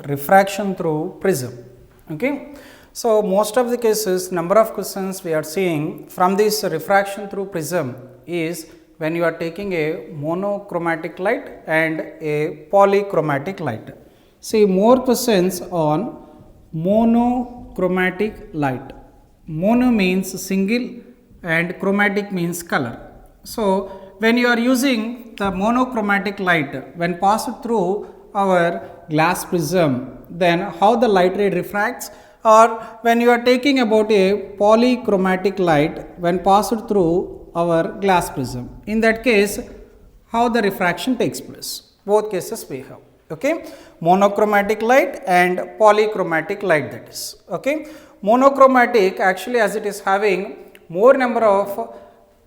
refraction through prism. Okay. So, most of the cases, number of questions we are seeing from this refraction through prism is when you are taking a monochromatic light and a polychromatic light. See more questions on monochromatic light. Mono means single and chromatic means color. So, when you are using the monochromatic light when passed through our glass prism, then how the light ray refracts, or when you are taking about a polychromatic light when passed through our glass prism, in that case how the refraction takes place. Both cases we have. Okay. Monochromatic light and polychromatic light, that is. Okay. Monochromatic actually, as it is having more number of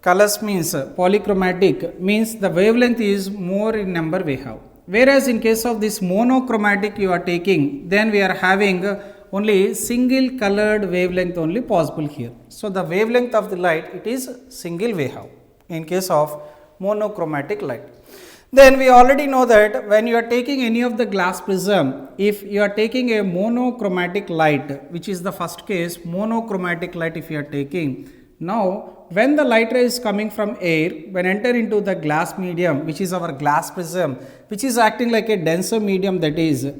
colors, means polychromatic means the wavelength is more in number we have. Whereas in case of this monochromatic you are taking, then we are having only single colored wavelength only possible here. So, the wavelength of the light, it is single we have in case of monochromatic light. Then we already know that when you are taking any of the glass prism, if you are taking a monochromatic light, which is the first case, monochromatic light if you are taking, now when the light ray is coming from air, when enter into the glass medium, which is our glass prism, which is acting like a denser medium, that is,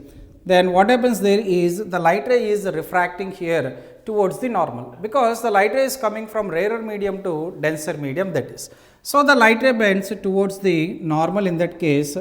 then what happens there is the light ray is refracting here towards the normal, because the light ray is coming from rarer medium to denser medium, that is. So, the light ray bends towards the normal in that case,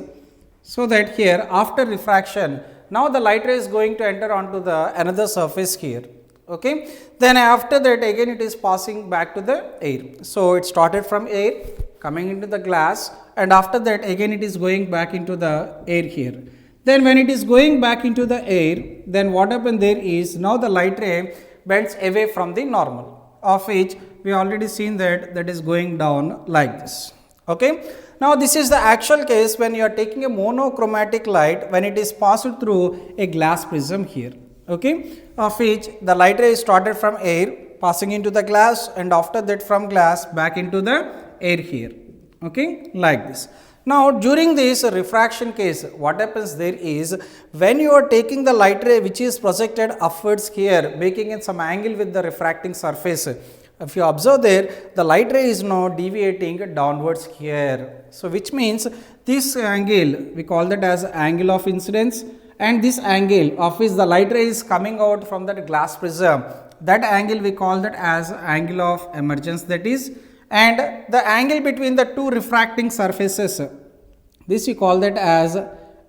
so that here after refraction, now the light ray is going to enter onto the another surface here. Okay. Then after that again it is passing back to the air. So, it started from air coming into the glass, and after that again it is going back into the air here. Then when it is going back into the air, then what happened there is now the light ray bends away from the normal, of which we already seen that is going down like this. Okay. Now, this is the actual case when you are taking a monochromatic light when it is passed through a glass prism here. Okay, of which the light ray started from air passing into the glass, and after that from glass back into the air here. Okay, like this. Now, during this refraction case, what happens there is when you are taking the light ray which is projected upwards here, making in some angle with the refracting surface. If you observe there, the light ray is now deviating downwards here. So, which means this angle we call that as angle of incidence, and this angle of which the light ray is coming out from that glass prism, that angle we call that as angle of emergence, that is, and the angle between the two refracting surfaces, this we call that as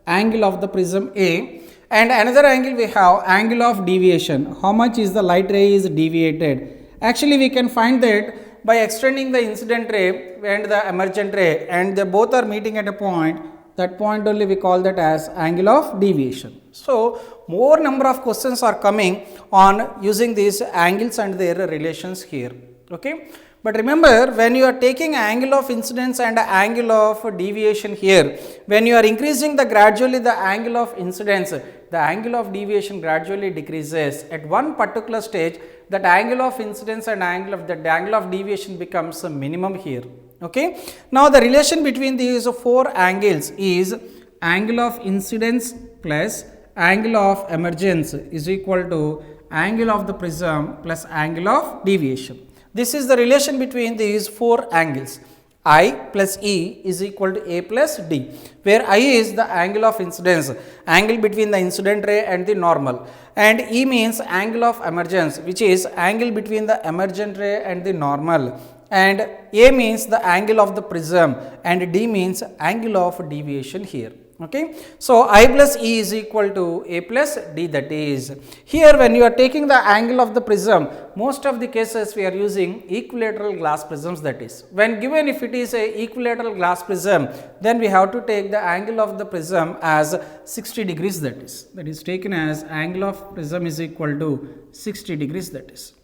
angle of the prism A, and another angle we have angle of deviation, how much is the light ray is deviated. Actually, we can find that by extending the incident ray and the emergent ray, and they both are meeting at a point, that point only we call that as angle of deviation. So, more number of questions are coming on using these angles and their relations here. Okay. But remember, when you are taking angle of incidence and angle of deviation here, when you are increasing the gradually the angle of incidence, the angle of deviation gradually decreases. At one particular stage, that angle of incidence and angle of deviation becomes a minimum here. Okay. Now, the relation between these four angles is angle of incidence plus angle of emergence is equal to angle of the prism plus angle of deviation. This is the relation between these four angles. I plus E is equal to A plus D, where I is the angle of incidence, angle between the incident ray and the normal, and E means angle of emergence, which is angle between the emergent ray and the normal, and A means the angle of the prism, and D means angle of deviation here. Okay. So, I plus E is equal to A plus D, that is, here when you are taking the angle of the prism, most of the cases we are using equilateral glass prisms, that is, when given if it is a equilateral glass prism, then we have to take the angle of the prism as 60 degrees, that is taken as angle of prism is equal to 60 degrees, that is.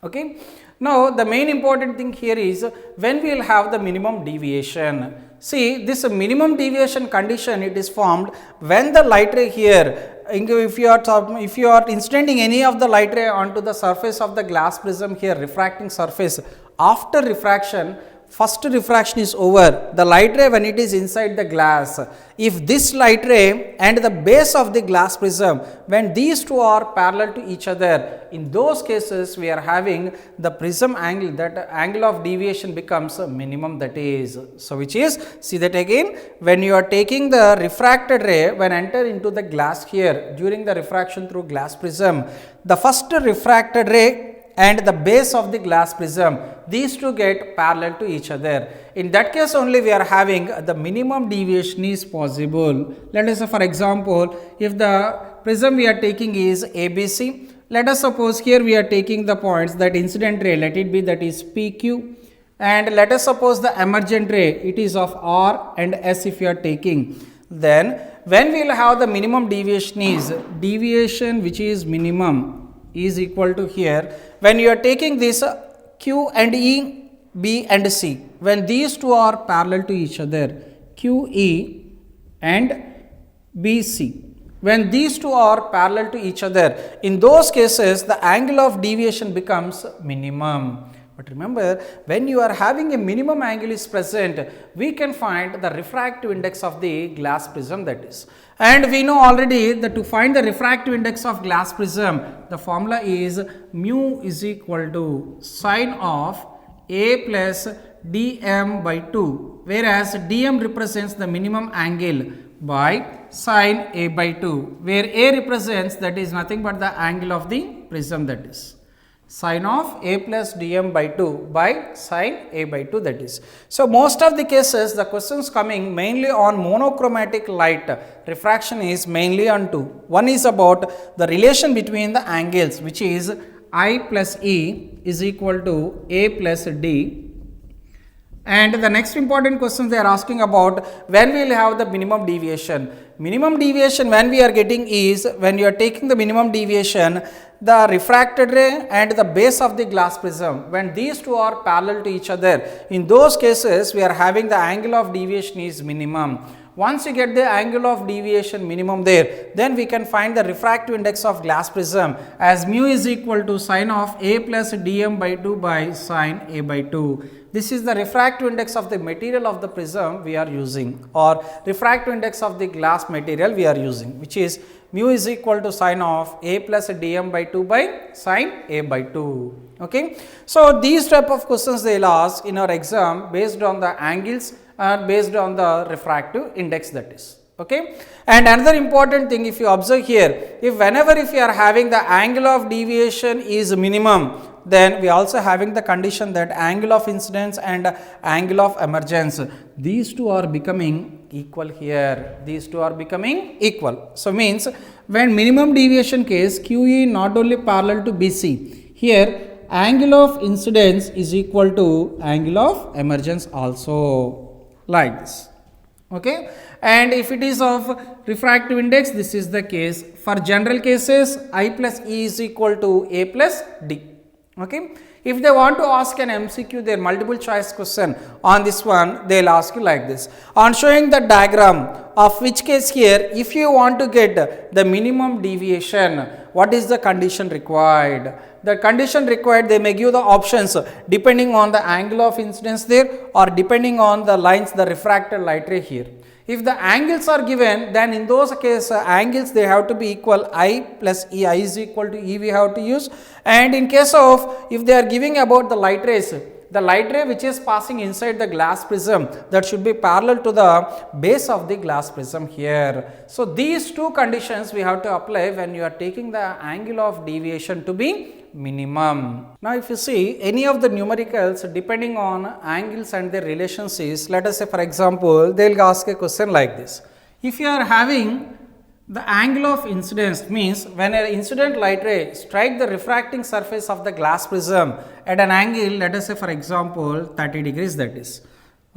Okay. Now, the main important thing here is when we will have the minimum deviation. See, this minimum deviation condition, it is formed when the light ray here, if you are incidenting any of the light ray onto the surface of the glass prism here, refracting surface, after refraction, first refraction is over, the light ray when it is inside the glass, if this light ray and the base of the glass prism, when these two are parallel to each other, in those cases we are having the prism angle, that angle of deviation becomes a minimum, that is. So, which is, see that again, when you are taking the refracted ray when enter into the glass here during the refraction through glass prism, the first refracted ray and the base of the glass prism, these two get parallel to each other. In that case only we are having the minimum deviation is possible. Let us say for example, if the prism we are taking is ABC, let us suppose here we are taking the points that incident ray, let it be that is PQ, and let us suppose the emergent ray, it is of R and S if you are taking. Then when we will have the minimum deviation is deviation which is minimum is equal to here, when you are taking this Q and E, B and C, when these two are parallel to each other, QE and BC, when these two are parallel to each other, in those cases the angle of deviation becomes minimum. But remember, when you are having a minimum angle is present, we can find the refractive index of the glass prism, that is. And we know already that to find the refractive index of glass prism, the formula is mu is equal to sine of A plus dm by 2, whereas dm represents the minimum angle by sine A by 2, where A represents, that is nothing but the angle of the prism, that is sine of A plus dm by 2 by sine A by 2, that is. So, most of the cases the questions coming mainly on monochromatic light refraction is mainly on two. One is about the relation between the angles, which is I plus E is equal to A plus D. And the next important question they are asking about, when we will have the minimum deviation. Minimum deviation when we are getting is, when you are taking the minimum deviation, the refracted ray and the base of the glass prism, when these two are parallel to each other, in those cases we are having the angle of deviation is minimum. Once you get the angle of deviation minimum there, then we can find the refractive index of glass prism as mu is equal to sine of A plus dm by 2 by sine A by 2. This is the refractive index of the material of the prism we are using, or refractive index of the glass material we are using, which is mu is equal to sine of A plus dm by 2 by sine A by 2. Okay. So, these type of questions they will ask in our exam based on the angles and based on the refractive index, that is. Okay. And another important thing, if you observe here, if you are having the angle of deviation is minimum, then we also having the condition that angle of incidence and angle of emergence, these two are becoming equal here, these two are becoming equal. So, means when minimum deviation case QE not only parallel to BC, here angle of incidence is equal to angle of emergence also, like this. Okay. And if it is of refractive index, this is the case. For general cases, I plus E is equal to A plus D. Okay. If they want to ask an MCQ, their multiple choice question on this one, they will ask you like this. On showing the diagram of which case here, if you want to get the minimum deviation, what is the condition required? The condition required, they may give the options depending on the angle of incidence there, or depending on the lines, the refracted light ray here. If the angles are given, then in those cases angles they have to be equal, I plus E, I is equal to E we have to use. And in case of, if they are giving about the light rays, the light ray which is passing inside the glass prism, that should be parallel to the base of the glass prism here. So, these two conditions we have to apply when you are taking the angle of deviation to be minimum. Now, if you see any of the numericals depending on angles and their relationships, let us say for example, they will ask a question like this. If you are having the angle of incidence, means when an incident light ray strike the refracting surface of the glass prism at an angle, let us say for example 30 degrees, that is.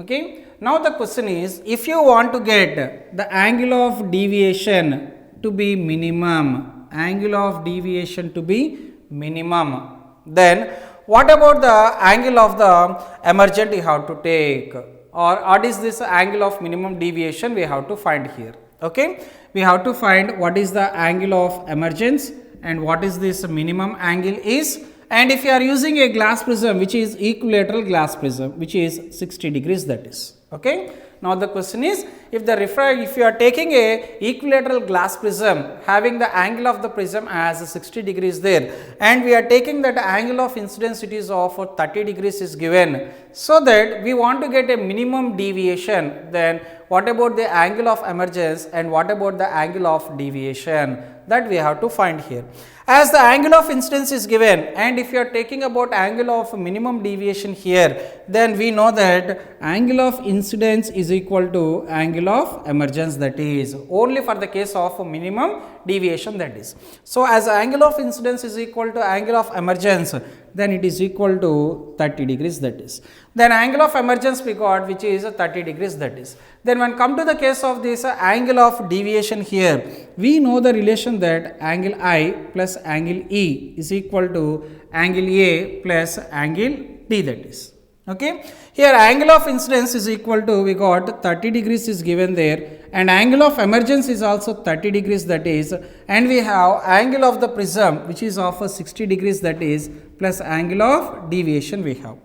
Okay. Now, the question is, if you want to get the angle of deviation to be minimum, angle of deviation to be minimum, then what about the angle of the emergent you have to take, or what is this angle of minimum deviation we have to find here. Okay. We have to find what is the angle of emergence and what is this minimum angle is, and if you are using a glass prism which is equilateral glass prism which is 60 degrees, that is. Okay. Now, the question is, if you are taking a equilateral glass prism having the angle of the prism as 60 degrees there, and we are taking that angle of incidence it is of 30 degrees is given, so that we want to get a minimum deviation, then what about the angle of emergence and what about the angle of deviation, that we have to find here. As the angle of incidence is given, and if you are taking about angle of minimum deviation here, then we know that angle of incidence is equal to angle of emergence, that is only for the case of minimum deviation, that is. So, as angle of incidence is equal to angle of emergence, then it is equal to 30 degrees, that is. Then angle of emergence we got which is 30 degrees, that is. Then when come to the case of this angle of deviation here, we know the relation that angle I plus angle E is equal to angle A plus angle T, that is. Okay. Here angle of incidence is equal to, we got 30 degrees is given there, and angle of emergence is also 30 degrees, that is, and we have angle of the prism which is of 60 degrees, that is, plus angle of deviation we have.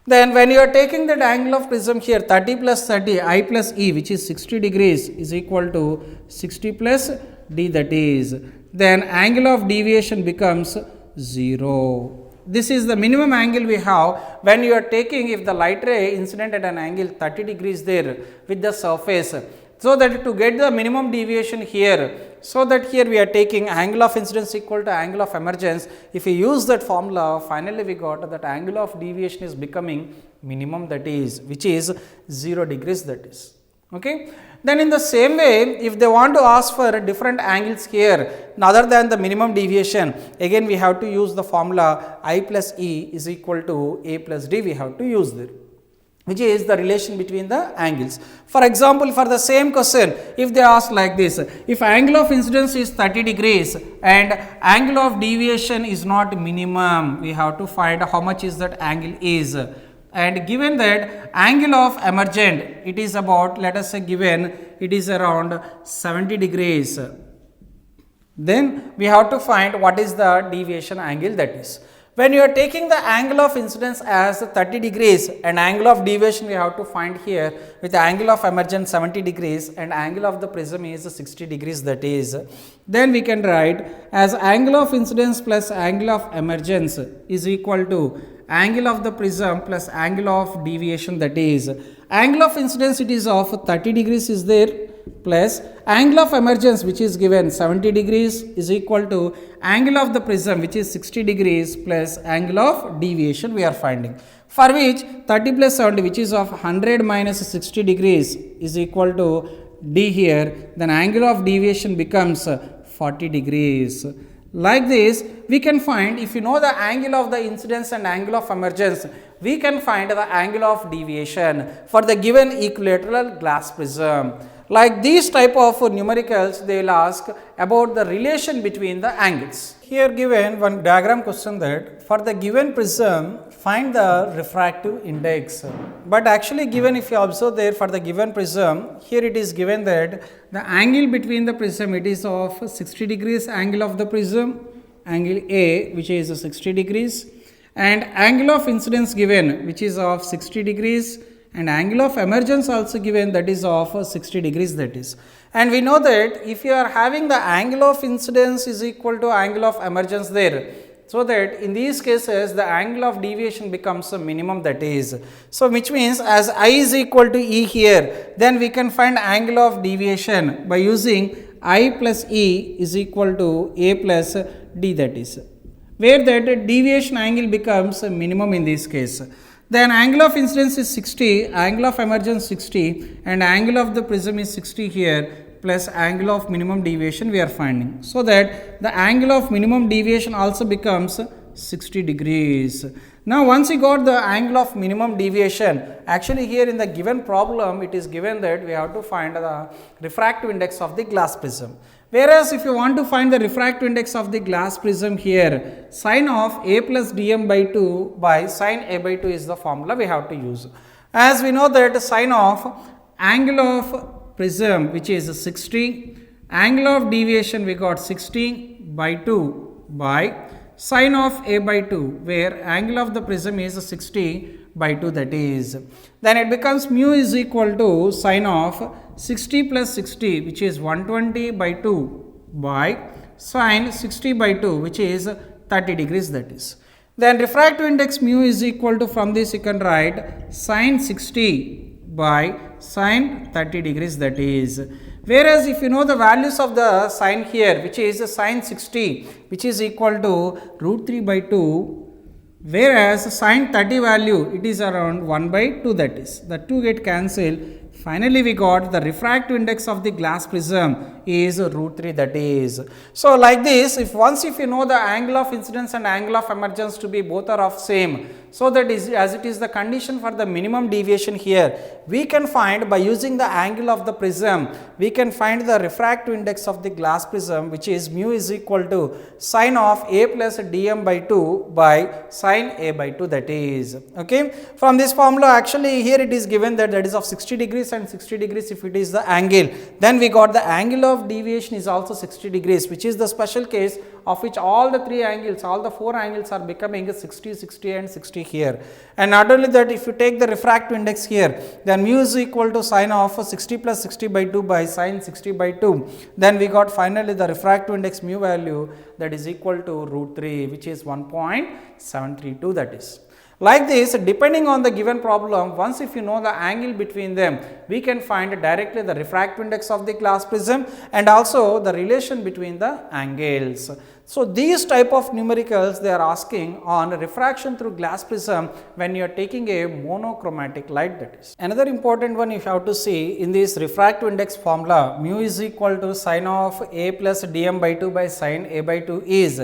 Then when you are taking that angle of prism here 30 plus 30 I plus E which is 60 degrees is equal to 60 plus D, that is, then angle of deviation becomes 0. This is the minimum angle we have when you are taking, if the light ray incident at an angle 30 degrees there with the surface. So, that to get the minimum deviation here, so that here we are taking angle of incidence equal to angle of emergence. If we use that formula, finally we got that angle of deviation is becoming minimum, that is, which is 0 degrees, that is. Okay. Then in the same way, if they want to ask for different angles here other than the minimum deviation, again we have to use the formula I plus E is equal to A plus D, we have to use there, which is the relation between the angles. For example, for the same question, if they ask like this, if angle of incidence is 30 degrees and angle of deviation is not minimum, we have to find how much is that angle is. And given that angle of emergent, it is about, let us say given it is around 70 degrees, then we have to find what is the deviation angle, that is. When you are taking the angle of incidence as 30 degrees and angle of deviation we have to find here with the angle of emergence 70 degrees and angle of the prism is 60 degrees, that is, then we can write as angle of incidence plus angle of emergence is equal to angle of the prism plus angle of deviation, that is, angle of incidence it is of 30 degrees is there, plus angle of emergence which is given 70 degrees is equal to angle of the prism which is 60 degrees plus angle of deviation we are finding, for which 30 plus 70 which is of 100 minus 60 degrees is equal to D here, then angle of deviation becomes 40 degrees. Like this, we can find, if you know the angle of the incidence and angle of emergence, we can find the angle of deviation for the given equilateral glass prism. Like these type of numericals, they will ask about the relation between the angles. Here given one diagram question that for the given prism, find the refractive index. But actually given, if you observe there for the given prism, here it is given that the angle between the prism it is of 60 degrees angle of the prism, angle A which is 60 degrees, and angle of incidence given which is of 60 degrees, and angle of emergence also given, that is of 60 degrees, that is. And we know that if you are having the angle of incidence is equal to angle of emergence there, so that in these cases the angle of deviation becomes a minimum, that is. So, which means as I is equal to E here, then we can find angle of deviation by using I plus E is equal to A plus D, that is, where that deviation angle becomes a minimum in this case. Then angle of incidence is 60, angle of emergence 60, and angle of the prism is 60 here, plus angle of minimum deviation we are finding. So that the angle of minimum deviation also becomes 60 degrees. Now, once you got the angle of minimum deviation, actually here in the given problem, it is given that we have to find the refractive index of the glass prism. Whereas, if you want to find the refractive index of the glass prism here, sine of A plus dm by 2 by sine A by 2 is the formula we have to use. As we know that sine of angle of prism which is 60, angle of deviation we got 60 by 2 by sine of a by 2, where angle of the prism is 60 by 2, that is. Then it becomes mu is equal to sine of 60 plus 60, which is 120 by 2 by sine 60 by 2, which is 30 degrees, that is. Then refractive index mu is equal to, from this you can write sine 60 by sine 30 degrees, that is. Whereas if you know the values of the sine here, which is sine 60, which is equal to root 3 by 2, whereas sine 30 value, it is around 1 by 2, that is. The 2 get cancelled. Finally, we got the refractive index of the glass prism is root 3, that is. So, like this, if you know the angle of incidence and angle of emergence to be both are of same, so that is, as it is the condition for the minimum deviation here, we can find by using the angle of the prism, we can find the refractive index of the glass prism, which is mu is equal to sine of a plus dm by 2 by sine a by 2, that is. Okay. From this formula, actually here it is given that is of 60 degrees and 60 degrees if it is the angle, then we got the angle of deviation is also 60 degrees, which is the special case of which all the 3 angles, all the 4 angles are becoming 60, 60 and 60 here. And not only that, if you take the refractive index here, then mu is equal to sine of 60 plus 60 by 2 by sine 60 by 2, then we got finally the refractive index mu value, that is equal to root 3, which is 1.732, that is. Like this, depending on the given problem, once if you know the angle between them, we can find directly the refractive index of the glass prism and also the relation between the angles. So, these type of numericals they are asking on refraction through glass prism when you are taking a monochromatic light, that is. Another important one you have to see in this refractive index formula, mu is equal to sine of a plus dm by 2 by sine a by 2 is,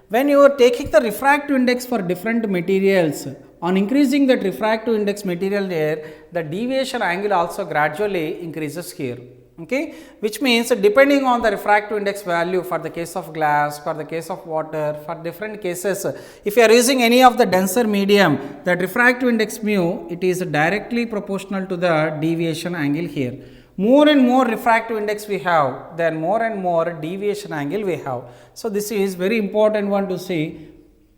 when you are taking the refractive index for different materials, on increasing that refractive index material there, the deviation angle also gradually increases here. Okay, which means depending on the refractive index value for the case of glass, for the case of water, for different cases, if you are using any of the denser medium, that refractive index mu, it is directly proportional to the deviation angle here. More and more refractive index we have, then more and more deviation angle we have. So, this is very important one to see.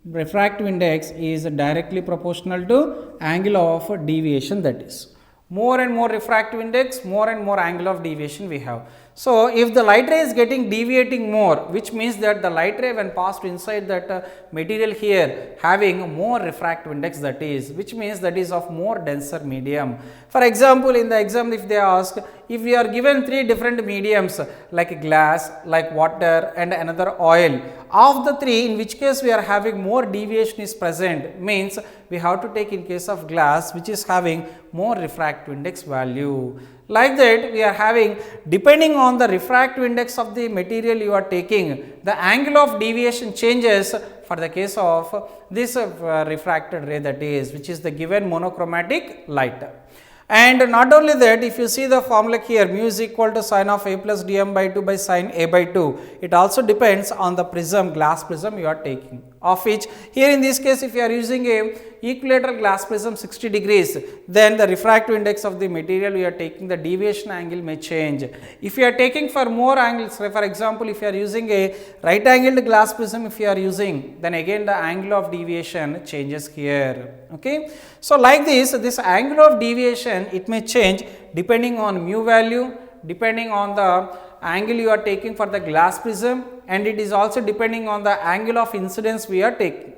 Refractive index is directly proportional to angle of deviation, that is. More and more refractive index, more and more angle of deviation we have. So, if the light ray is getting deviating more, which means that the light ray when passed inside that material here having more refractive index, that is, which means that is of more denser medium. For example, in the exam if they ask, if we are given 3 different mediums like glass, like water and another oil, of the 3 in which case we are having more deviation is present, means we have to take in case of glass which is having more refractive index value. Like that, we are having, depending on the refractive index of the material you are taking, the angle of deviation changes for the case of this refracted ray, that is, which is the given monochromatic light. And not only that, if you see the formula here, mu is equal to sine of a plus dm by 2 by sine a by 2, it also depends on the prism, glass prism you are taking, of which here in this case if you are using a equilateral glass prism 60 degrees, then the refractive index of the material you are taking, the deviation angle may change. If you are taking for more angles, for example, if you are using a right angled glass prism, if you are using, then again the angle of deviation changes here. Okay. So, like this angle of deviation, it may change depending on mu value, depending on the angle you are taking for the glass prism, and it is also depending on the angle of incidence we are taking.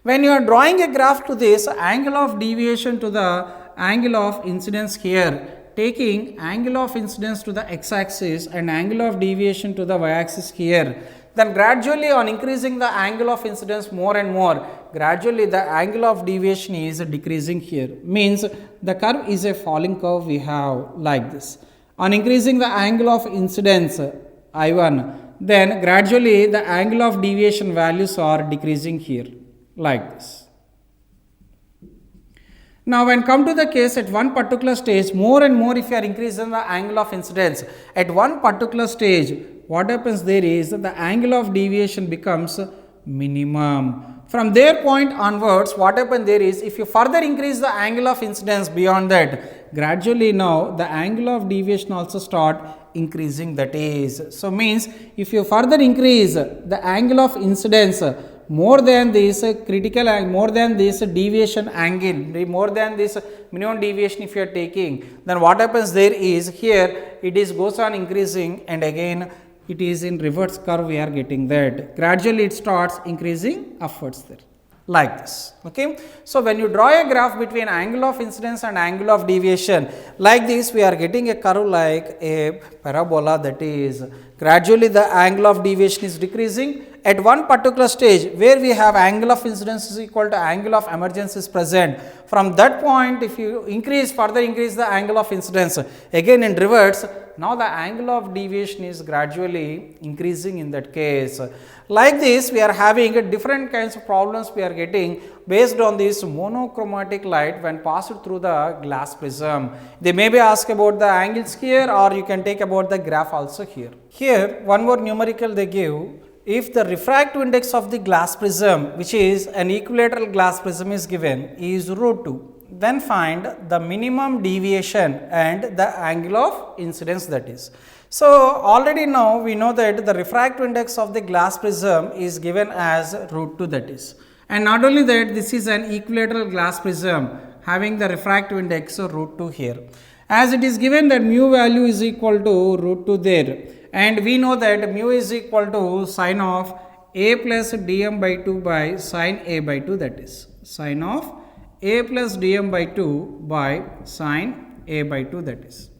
When you are drawing a graph to this angle of deviation to the angle of incidence here, taking angle of incidence to the x axis and angle of deviation to the y axis here, then gradually on increasing the angle of incidence more and more, gradually the angle of deviation is decreasing here, means the curve is a falling curve we have like this. On increasing the angle of incidence I1, then gradually the angle of deviation values are decreasing here like this. Now, when come to the case at one particular stage, more and more if you are increasing the angle of incidence, at one particular stage, what happens there is that the angle of deviation becomes minimum. From their point onwards, what happens there is, if you further increase the angle of incidence beyond that, gradually now the angle of deviation also start increasing, that is. So, means if you further increase the angle of incidence more than this critical angle, more than this deviation angle, more than this minimum deviation if you are taking, then what happens there is here it is goes on increasing, and again it is in reverse curve we are getting that. Gradually it starts increasing upwards there, like this. Okay. So, when you draw a graph between angle of incidence and angle of deviation like this, we are getting a curve like a parabola, that is gradually the angle of deviation is decreasing. At one particular stage where we have angle of incidence is equal to angle of emergence is present, from that point if you further increase the angle of incidence, again in reverse, now the angle of deviation is gradually increasing in that case. Like this we are having different kinds of problems we are getting based on this monochromatic light when passed through the glass prism. They may be asked about the angles here, or you can take about the graph also here. Here one more numerical they give. If the refractive index of the glass prism, which is an equilateral glass prism, is given is √2, then find the minimum deviation and the angle of incidence, that is. So, already now we know that the refractive index of the glass prism is given as √2, that is. And not only that, this is an equilateral glass prism having the refractive index of √2 here. As it is given that mu value is equal to √2 there, and we know that mu is equal to sine of a plus dm by 2 by sine a by 2, that is sine of a plus dm by 2 by sine a by 2, that is.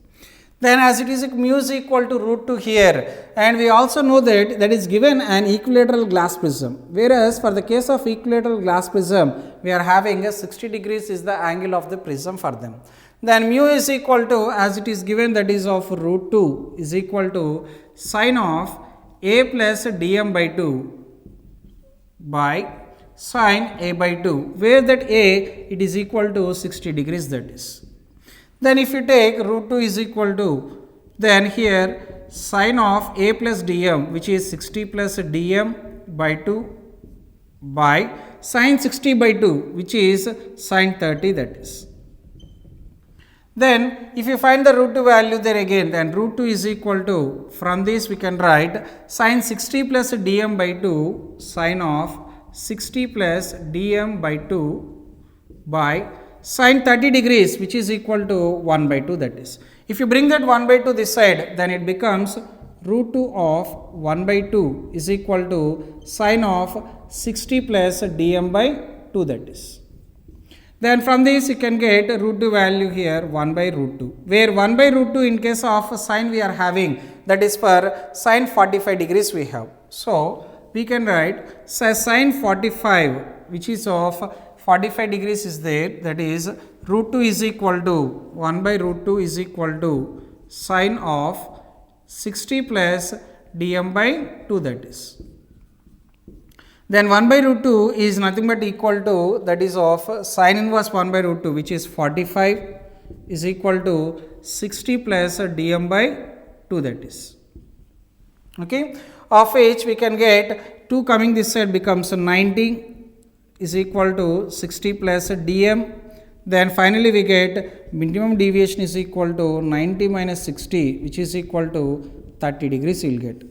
Then as it is mu is equal to √2 here, and we also know that that is given an equilateral glass prism, whereas for the case of equilateral glass prism we are having a 60 degrees is the angle of the prism for them. Then mu is equal to, as it is given, that is of √2 is equal to sine of a plus dm by 2 by sine a by 2, where that a it is equal to 60 degrees, that is. Then if you take √2 is equal to, then here sine of a plus dm, which is 60 plus dm by 2 by sine 60 by 2, which is sine 30, that is. Then if you find the √2 value there again, then √2 is equal to, from this we can write sine 60 plus dm by 2 sine of 60 plus dm by 2 by sine 30 degrees, which is equal to 1 by 2, that is. If you bring that 1 by 2 this side, then it becomes √2 of 1 by 2 is equal to sine of 60 plus dm by 2, that is. Then from this you can get √2 value here 1 by √2, where 1 by √2 in case of sine we are having, that is for sine 45 degrees we have. So, we can write sine 45, which is of 45 degrees is there, that is √2 is equal to 1 by √2 is equal to sine of 60 plus dm by 2, that is. Then 1 by √2 is nothing but equal to, that is of sine inverse 1 by √2, which is 45 is equal to 60 plus dm by 2, that is. Okay. Of which we can get 2 coming this side becomes 90 is equal to 60 plus dm. Then finally we get minimum deviation is equal to 90 minus 60, which is equal to 30 degrees you will get,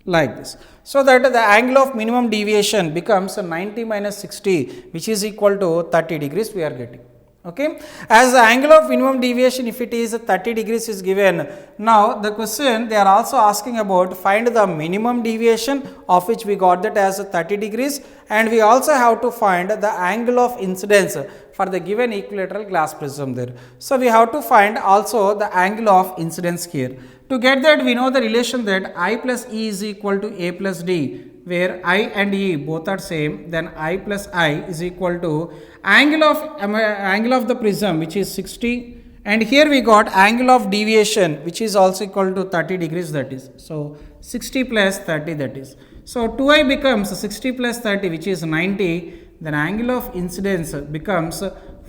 like this. So that the angle of minimum deviation becomes 90 minus 60, which is equal to 30 degrees we are getting. Okay. As the angle of minimum deviation, if it is 30 degrees is given, now the question they are also asking about find the minimum deviation, of which we got that as 30 degrees, and we also have to find the angle of incidence for the given equilateral glass prism there. So we have to find also the angle of incidence here. To get that, we know the relation that I plus E is equal to A plus D, where I and E both are same, then I plus I is equal to angle of the prism, which is 60, and here we got angle of deviation, which is also equal to 30 degrees, that is. So 60 plus 30, that is. So 2I becomes 60 plus 30, which is 90, then angle of incidence becomes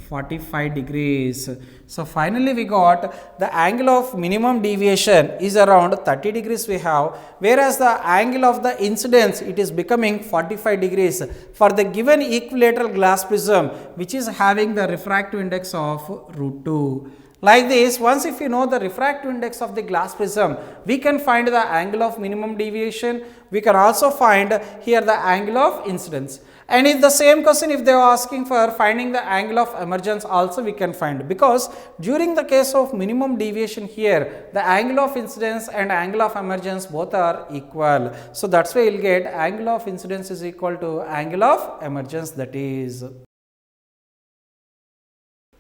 45 degrees. So finally we got the angle of minimum deviation is around 30 degrees we have, whereas the angle of the incidence it is becoming 45 degrees for the given equilateral glass prism, which is having the refractive index of √2. Like this, once if you know the refractive index of the glass prism, we can find the angle of minimum deviation. We can also find here the angle of incidence. And if the same question, if they are asking for finding the angle of emergence, also we can find, because during the case of minimum deviation here, the angle of incidence and angle of emergence both are equal. So that's why you will get angle of incidence is equal to angle of emergence, that is.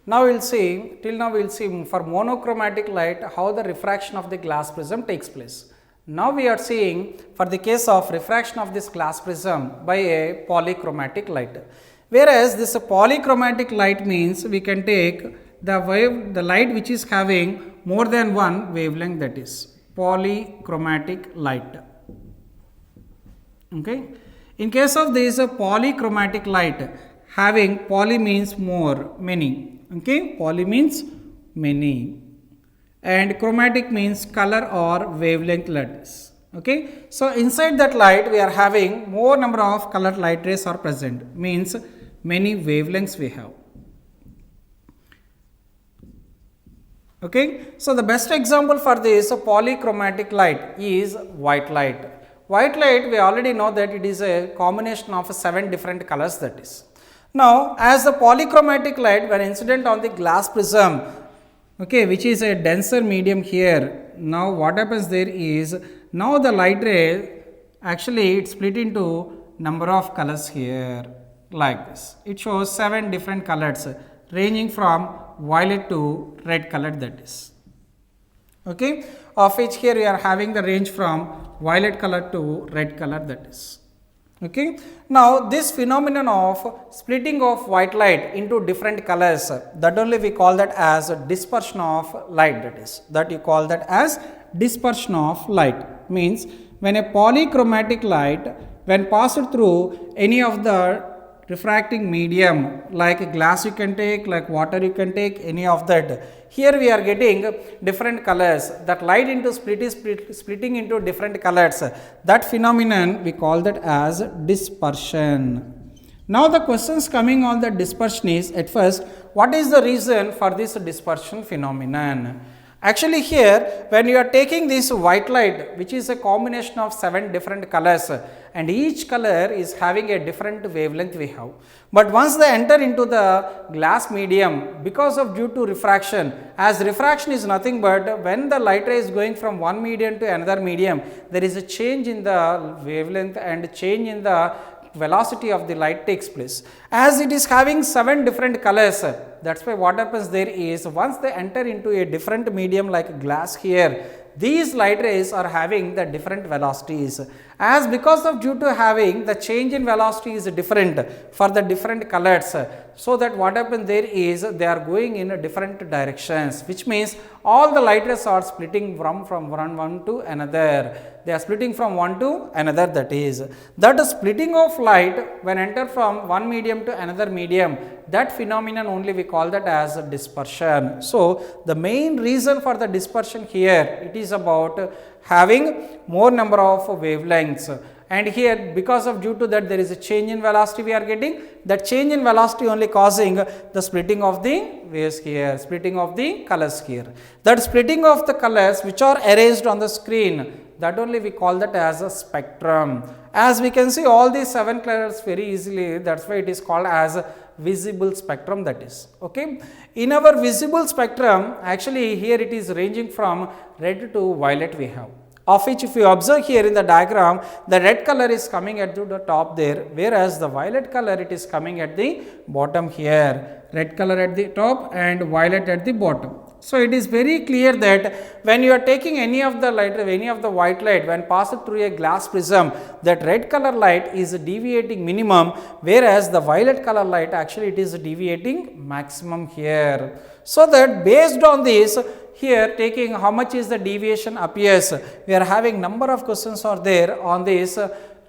Now we will see, till now we will see for monochromatic light how the refraction of the glass prism takes place. Now we are seeing for the case of refraction of this glass prism by a polychromatic light. Whereas this polychromatic light means we can take the light which is having more than one wavelength, that is polychromatic light. Okay. In case of this polychromatic light, having poly means more, many. Okay, poly means many, and chromatic means color or wavelength lights. Okay, so inside that light we are having more number of colored light rays are present, means many wavelengths we have. Okay, so the best example for this polychromatic light is white light. White light, we already know that it is a combination of 7 different colors, that is. Now, as the polychromatic light when incident on the glass prism, okay, which is a denser medium here, now what happens there is, now the light ray actually it split into number of colors here like this. It shows 7 different colors ranging from violet to red color, that is. Okay, of which here we are having the range from violet color to red color, that is. Okay. Now, this phenomenon of splitting of white light into different colors, that only we call that as dispersion of light, that is, that you call that as dispersion of light. Means when a polychromatic light when passed through any of the refracting medium, like glass you can take, like water you can take, any of that. Here we are getting different colors, that light into splitting into different colors. That phenomenon we call that as dispersion. Now the questions coming on the dispersion is, at first, what is the reason for this dispersion phenomenon? Actually here, when you are taking this white light, which is a combination of 7 different colors, and each color is having a different wavelength we have. But once they enter into the glass medium, because of due to refraction, as refraction is nothing but when the light ray is going from one medium to another medium, there is a change in the wavelength and change in the velocity of the light takes place. As it is having 7 different colors, that is why what happens there is, once they enter into a different medium like glass here, these light rays are having the different velocities. As because of due to having the change in velocity is different for the different colors, so that what happens there is they are going in different directions, which means all the light rays are splitting from one to another. They are splitting from one to another, that is. That splitting of light when enter from one medium to another medium, that phenomenon only we call that as dispersion. So, the main reason for the dispersion here, it is about having more number of wavelengths, and here because of due to that there is a change in velocity we are getting, that change in velocity only causing the splitting of the waves here, splitting of the colors here. That splitting of the colors which are erased on the screen, that only we call that as a spectrum. As we can see all these 7 colors very easily, that is why it is called as a visible spectrum, that is. Okay. In our visible spectrum, actually here it is ranging from red to violet we have, of which if you observe here in the diagram, the red color is coming at the top there, whereas the violet color it is coming at the bottom here, red color at the top and violet at the bottom. So, it is very clear that when you are taking any of the light, any of the white light when passed through a glass prism, that red color light is deviating minimum, whereas the violet color light actually it is deviating maximum here. So, that based on this, here taking how much is the deviation appears, we are having number of questions are there on this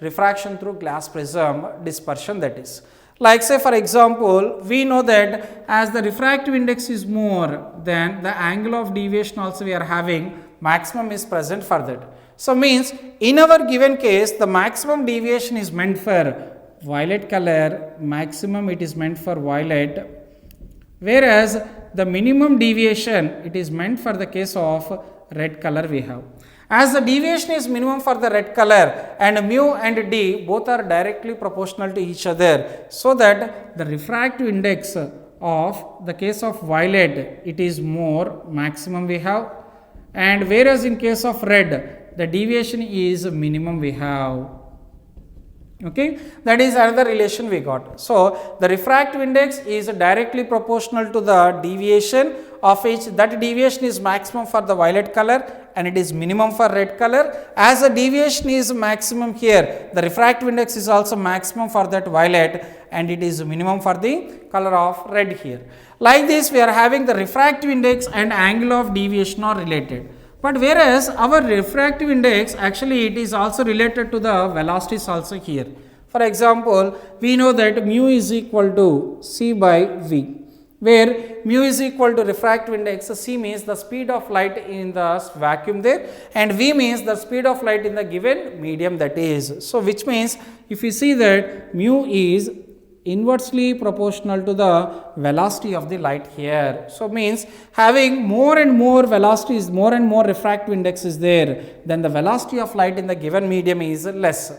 refraction through glass prism dispersion, that is. Like say for example, we know that as the refractive index is more, then the angle of deviation also we are having maximum is present for that. So, means in our given case the maximum deviation is meant for violet color, maximum it is meant for violet, whereas the minimum deviation, it is meant for the case of red color we have. As the deviation is minimum for the red color and mu and d both are directly proportional to each other, so that the refractive index of the case of violet, it is more maximum we have, and whereas in case of red the deviation is minimum we have. Okay, that is another relation we got. So the refractive index is directly proportional to the deviation of which that deviation is maximum for the violet color and it is minimum for red color. As the deviation is maximum here, the refractive index is also maximum for that violet and it is minimum for the color of red here. Like this, we are having the refractive index and angle of deviation are related. But whereas our refractive index, actually it is also related to the velocities also here. For example, we know that mu is equal to c by v, where mu is equal to refractive index. C means the speed of light in the vacuum there, and v means the speed of light in the given medium, that is. So which means if you see that mu is inversely proportional to the velocity of the light here. So means having more and more velocities, more and more refractive index is there, then the velocity of light in the given medium is less.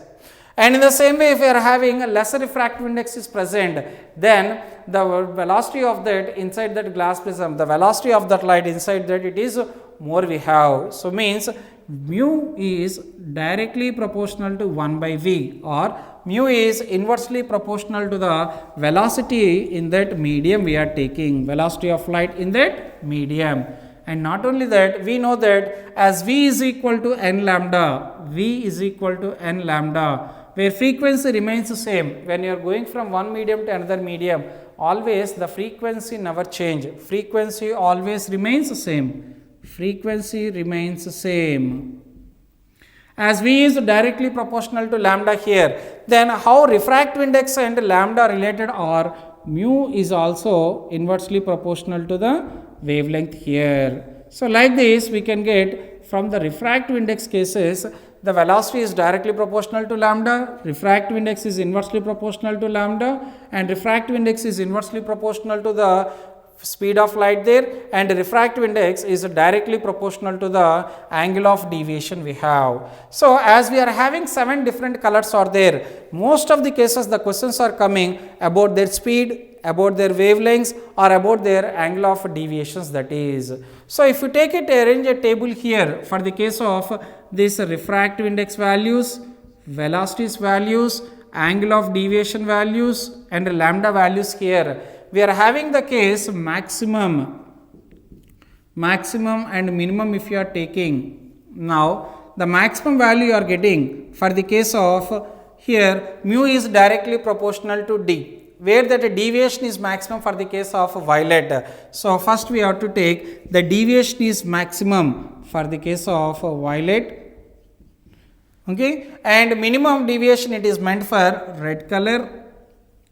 And in the same way, if we are having a lesser refractive index is present, then the velocity of that inside that glass prism, the velocity of that light inside that, it is more we have. So means mu is directly proportional to 1 by v, or mu is inversely proportional to the velocity in that medium we are taking, velocity of light in that medium. And not only that, we know that as v is equal to n lambda, v is equal to n lambda, where frequency remains the same. When you are going from one medium to another medium, always the frequency never change. Frequency always remains the same. Frequency remains the same. As v is directly proportional to lambda here, then how refractive index and lambda are related are mu is also inversely proportional to the wavelength here. So like this, we can get from the refractive index cases, the velocity is directly proportional to lambda, refractive index is inversely proportional to lambda, and refractive index is inversely proportional to the speed of light there, and refractive index is directly proportional to the angle of deviation we have. So as we are having 7 different colors are there, most of the cases the questions are coming about their speed, about their wavelengths, or about their angle of deviations, that is. So if you take it, arrange a table here for the case of this refractive index values, velocities values, angle of deviation values, and lambda values here. We are having the case maximum and minimum if you are taking. Now the maximum value you are getting for the case of here, mu is directly proportional to d, where that deviation is maximum for the case of violet. So first we have to take the deviation is maximum for the case of violet, okay, and minimum deviation it is meant for red color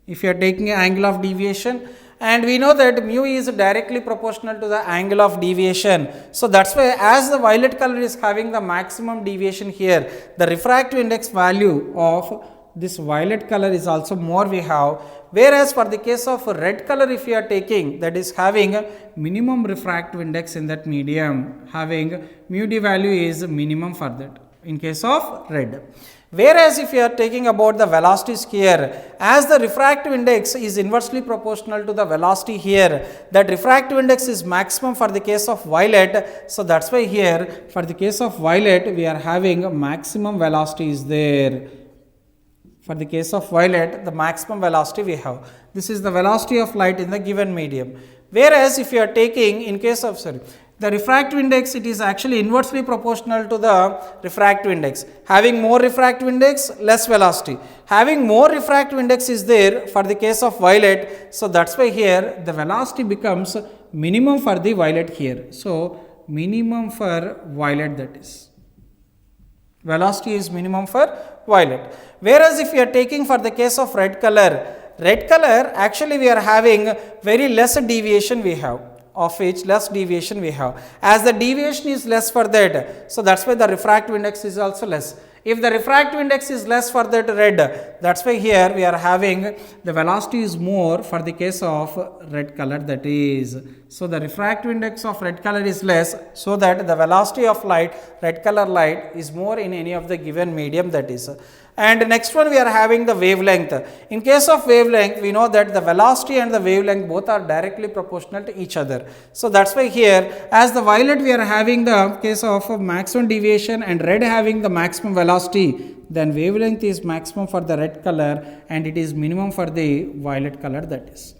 if you are taking an angle of deviation, and we know that mu is directly proportional to the angle of deviation. So that's why as the violet color is having the maximum deviation here, the refractive index value of this violet color is also more we have, whereas for the case of red color if you are taking, that is having a minimum refractive index in that medium, having mu d value is minimum for that in case of red. Whereas if you are taking about the velocities here, as the refractive index is inversely proportional to the velocity here, that refractive index is maximum for the case of violet. So that's why here for the case of violet we are having maximum velocity is there. For the case of violet, the maximum velocity we have. This is the velocity of light in the given medium. Whereas if you are taking in case of the refractive index, it is actually inversely proportional to the refractive index. Having more refractive index, less velocity. Having more refractive index is there for the case of violet. So that's why here the velocity becomes minimum for the violet here. So minimum for violet, that is. Velocity is minimum for violet. Whereas if you are taking for the case of red color actually we are having very less deviation we have, of which less deviation we have. As the deviation is less for that, so that's why the refractive index is also less. If the refractive index is less for that red, that is why here we are having the velocity is more for the case of red color, that is. So, the refractive index of red color is less, so that the velocity of light, red color light is more in any of the given medium, that is. And next one we are having the wavelength. In case of wavelength, we know that the velocity and the wavelength both are directly proportional to each other. So, that is why here as the violet we are having the case of maximum deviation and red having the maximum velocity, then wavelength is maximum for the red color and it is minimum for the violet color, that is.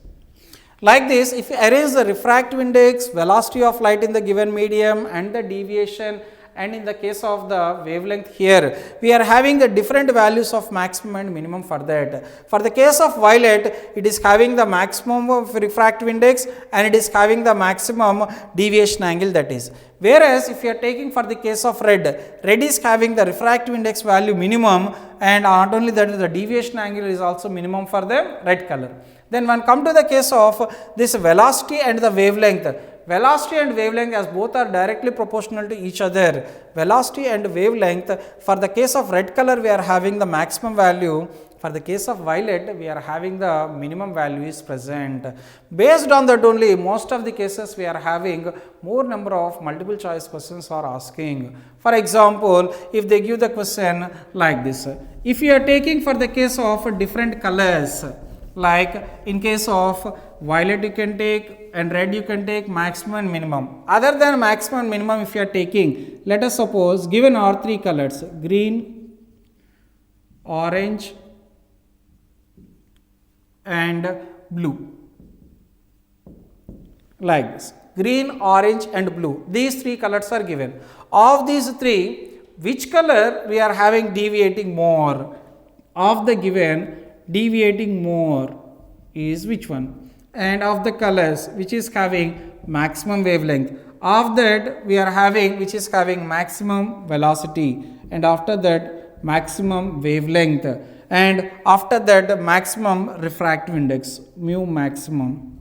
Like this, if you arrange the refractive index, velocity of light in the given medium and the deviation, and in the case of the wavelength here, we are having the different values of maximum and minimum for that. For the case of violet, it is having the maximum of refractive index and it is having the maximum deviation angle, that is. Whereas, if you are taking for the case of red, red is having the refractive index value minimum and not only that, the deviation angle is also minimum for the red color. Then when come to the case of this velocity and the wavelength, velocity and wavelength as both are directly proportional to each other. Velocity and wavelength, for the case of red color we are having the maximum value, for the case of violet we are having the minimum value is present. Based on that only, most of the cases we are having more number of multiple choice questions are asking. For example, if they give the question like this, if you are taking for the case of different colors, like in case of violet you can take and red you can take maximum and minimum. Other than maximum and minimum, if you are taking, let us suppose given are three colors, green, orange and blue, like this, green, orange and blue, these three colors are given. Of these three, which color we are having deviating more? Of the given, deviating more is which one? And of the colors which is having maximum wavelength, of that we are having which is having maximum velocity, and after that maximum wavelength, and after that maximum refractive index, mu maximum.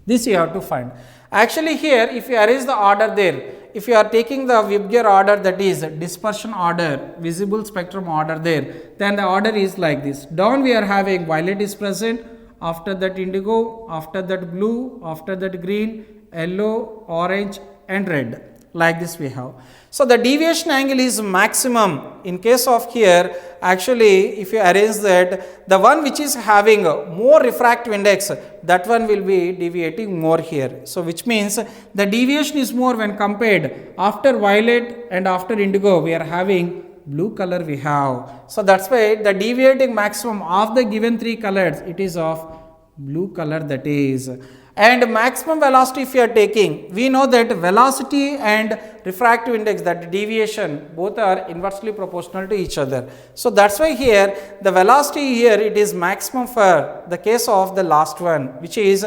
This you have to find. Actually here if you arrange the order there, if you are taking the Weber order, that is dispersion order, visible spectrum order there, then the order is like this. Down we are having violet is present, after that indigo, after that blue, after that green, yellow, orange and red. Like this we have. So, the deviation angle is maximum. In case of here, actually if you arrange that, the one which is having more refractive index, that one will be deviating more here. So, which means the deviation is more when compared after violet and after indigo we are having blue color we have. So, that is why the deviating maximum of the given three colors, it is of blue color, that is. And maximum velocity if you are taking, we know that velocity and refractive index, that deviation both are inversely proportional to each other. So, that is why here the velocity here it is maximum for the case of the last one, which is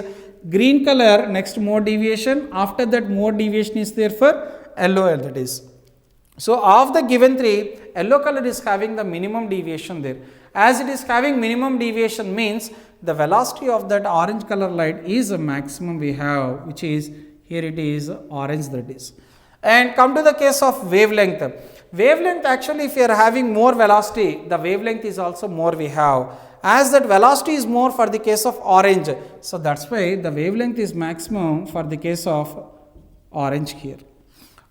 green color, next more deviation, after that more deviation is there for yellow, that is. So, of the given three, yellow color is having the minimum deviation there. As it is having minimum deviation means the velocity of that orange color light is a maximum we have, which is here it is orange, that is. And come to the case of wavelength. Wavelength actually if you are having more velocity, the wavelength is also more we have. As that velocity is more for the case of orange, so that is why the wavelength is maximum for the case of orange here.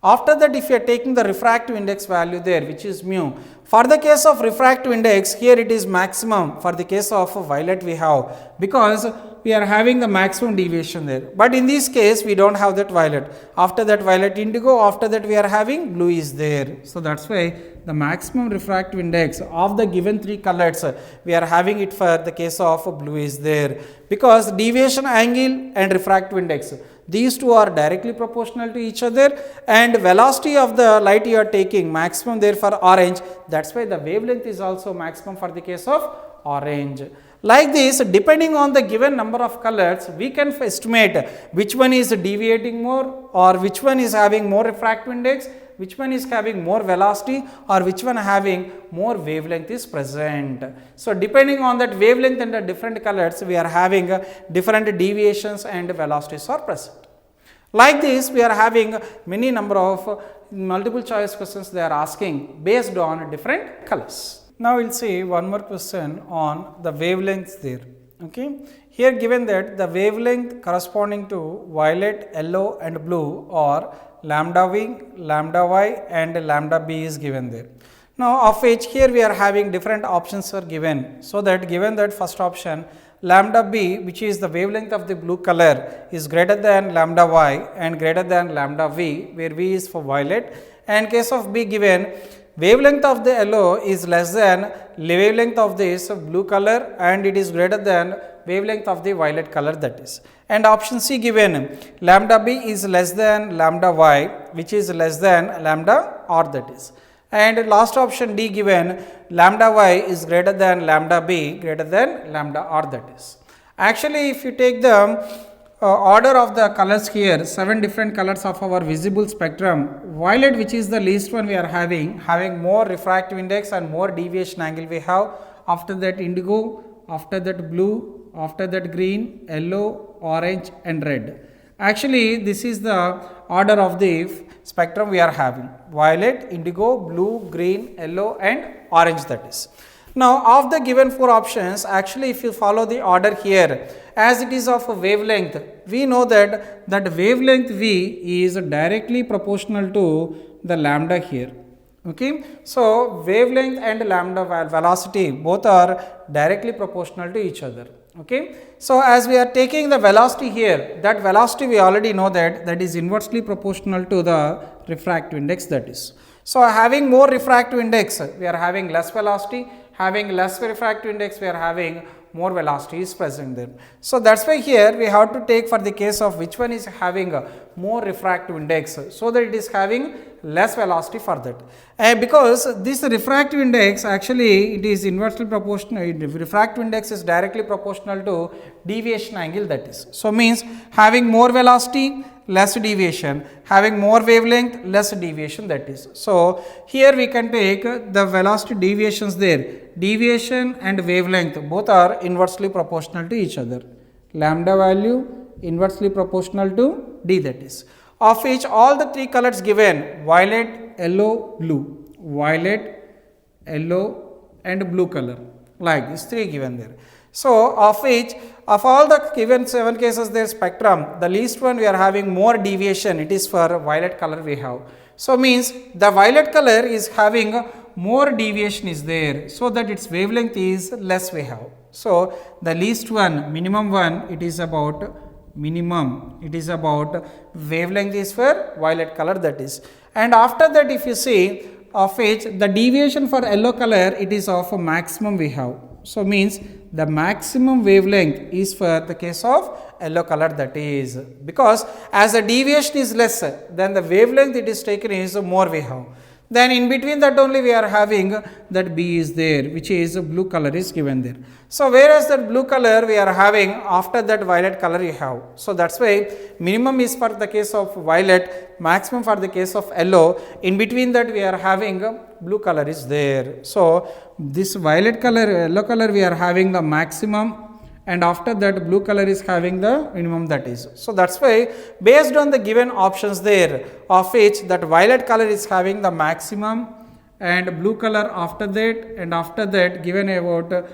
After that if you are taking the refractive index value there, which is mu, for the case of refractive index here it is maximum, for the case of violet we have, because we are having the maximum deviation there, but in this case we do not have that violet. After that violet indigo, after that we are having blue is there. So, that is why the maximum refractive index of the given three colors we are having it for the case of blue is there, because deviation angle and refractive index, these two are directly proportional to each other, and velocity of the light you are taking maximum there for orange, that is why the wavelength is also maximum for the case of orange. Like this, depending on the given number of colors, we can estimate which one is deviating more, or which one is having more refractive index, which one is having more velocity, or which one having more wavelength is present. So, depending on that wavelength and the different colors, we are having different deviations and velocities are present. Like this, we are having many number of multiple choice questions they are asking based on different colors. Now, we will see one more question on the wavelengths there. Okay. Here given that the wavelength corresponding to violet, yellow and blue are lambda v, lambda y and lambda b is given there. Now, of which here we are having different options are given. So, that given that first option lambda b, which is the wavelength of the blue color, is greater than lambda y and greater than lambda v, where v is for violet, and case of b given wavelength of the yellow is less than wavelength of this blue color and it is greater than wavelength of the violet color, that is. And option C given lambda b is less than lambda y, which is less than lambda r, that is. And last option D given lambda y is greater than lambda b greater than lambda r, that is. Actually, if you take the order of the colors here, 7 different colors of our visible spectrum, violet, which is the least one we are having more refractive index and more deviation angle we have. After that indigo, after that blue, after that green, yellow, orange and red. Actually, this is the order of the spectrum we are having: violet, indigo, blue, green, yellow and orange, that is. Now, of the given 4 options, actually if you follow the order here, as it is of a wavelength, we know that wavelength V is directly proportional to the lambda here. Okay. So, wavelength and lambda velocity both are directly proportional to each other. Okay. So, as we are taking the velocity here, that velocity we already know that is inversely proportional to the refractive index, that is. So, having more refractive index, we are having less velocity, having less refractive index, we are having more velocity is present there. So, that is why here we have to take for the case of which one is having a more refractive index, so that it is having less velocity for that. And because this refractive index actually it is inversely proportional, refractive index is directly proportional to deviation angle, that is. So, means having more velocity, less deviation, having more wavelength, less deviation, that is. So, here we can take the velocity deviations there, deviation and wavelength both are inversely proportional to each other, lambda value inversely proportional to d, that is. Of which all the 3 colors given violet, yellow, blue, violet, yellow and blue color, like this 3 given there. So, of which of all the given 7 cases there spectrum, the least one we are having more deviation, it is for violet color we have. So, means the violet color is having more deviation is there, so that its wavelength is less we have. So, the least one, minimum one, it is about wavelength is for violet color, that is. And after that if you see, of which the deviation for yellow color, it is of a maximum we have. So, means the maximum wavelength is for the case of yellow color, that is, because as the deviation is less, then the wavelength it is taken is more we have. Then in between that only we are having that B is there, which is blue color is given there. So, whereas that blue color we are having after that violet color you have. So, that is why minimum is for the case of violet, maximum for the case of yellow, in between that we are having blue color is there. So, this violet color, yellow color we are having the maximum, and after that blue color is having the minimum, that is. So, that is why based on the given options there, of which that violet color is having the maximum and blue color after that, and after that given about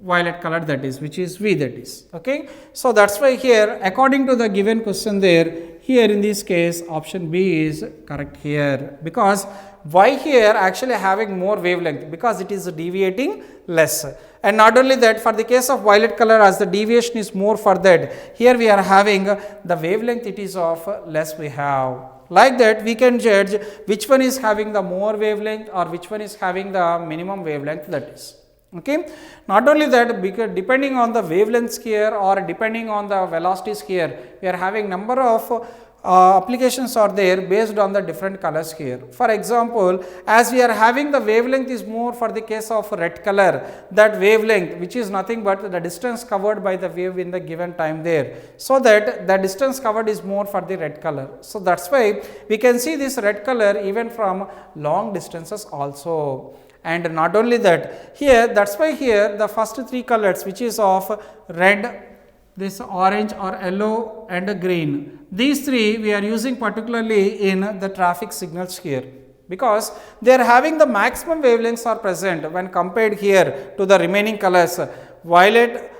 violet color, that is, which is V, that is. Okay. So, that is why here according to the given question there, here in this case option B is correct here, because why here actually having more wavelength, because it is deviating less. And not only that, for the case of violet color, as the deviation is more for that, here we are having the wavelength it is of less we have. Like that we can judge which one is having the more wavelength or which one is having the minimum wavelength, that is. Okay. Not only that, because depending on the wavelengths here or depending on the velocities here, we are having number of applications are there based on the different colors here. For example, as we are having the wavelength is more for the case of red color, that wavelength which is nothing but the distance covered by the wave in the given time there. So, that the distance covered is more for the red color. So, that is why we can see this red color even from long distances also. And not only that, here that is why here the first 3 colors which is of red, this orange or yellow and green. These three we are using particularly in the traffic signals here, because they are having the maximum wavelengths are present when compared here to the remaining colors violet,